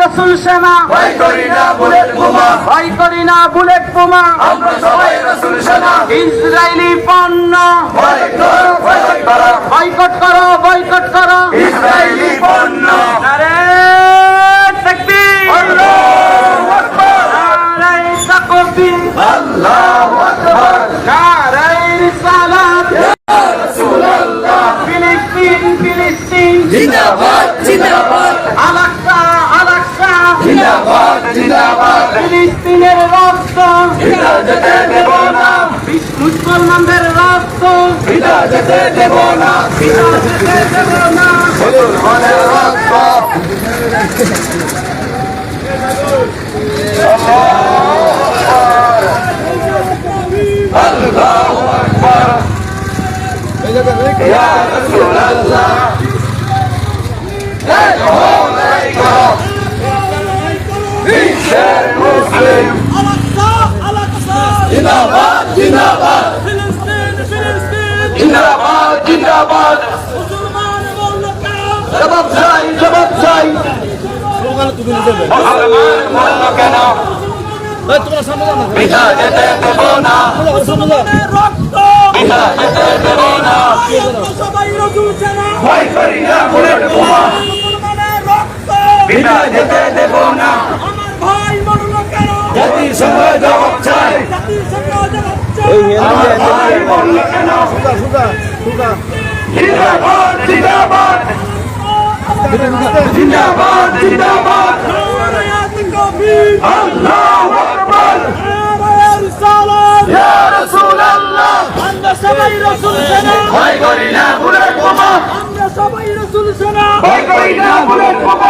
রাসূল সেনা, ভয় করি না বুলেট বোমা, ভয় করি না বুলেট বোমা, আমরা সবাই রাসূল সেনা। ইসরায়েলি পণ্য বয়কট করো, বয়কট করো, বয়কট করো। ইসরায়েলি পণ্য। নারে তাকবীর, আল্লাহু আকবার, নারে তাকবীর, আল্লাহু আকবার, নারে রিসালাত, ইয়া রাসূলুল্লাহ। ফিলিস্তিন, ফিলিস্তিন, জিন্দাবাদ জিন্দাবাদ, আল-আকসা, আল-আকসা, জিন্দাবাদ জিন্দাবাদ, ফিলিস্তিনের রক্ত, বিনা যেতে দেব না, মুসলমানদের রক্ত, বিনা যেতে দেব না, বিনা যেতে দেব না। মুসলমানের রক্ত। আল্লাহু আকবার, ইয়া রাসূলুল্লাহ। এই করো, এই করো, বিশ্বের মুসলিম Al-Aqsa, Al-Aqsa, জিন্দাবাদ জিন্দাবাদ, Filistin, Filistin, জিন্দাবাদ জিন্দাবাদ, Müslüman Mollaka, জবাব চাই জবাব চাই, মুসলমান বলল কেন, বিনা যেতে দেব না, মুসলমানের রক্ত, বিনা যেতে দেব না, সবাই রাসূল সেনা, ভয় করি না বুলেট বোমা, মুসলমানের রক্ত, বিনা যেতে দেব না, আমার ভাই মরল কেন, জাতিসংঘ জবাব চাই, জাতিসংঘ জবাব চাই, আমার ভাই বলল কেন, জিন্দাবাদ জিন্দাবাদ, জিন্দাবাদ জিন্দাবাদ, নারায়াত কবির, আল্লাহু আকবার, নারায়াত রিসালাত, ইয়া রাসূলুল্লাহ। আমরা সবাই রাসূল সেনা, ভয় করি না বুলেট বোমা, আমরা সবাই রাসূল সেনা, ভয় করি না বুলেট বোমা,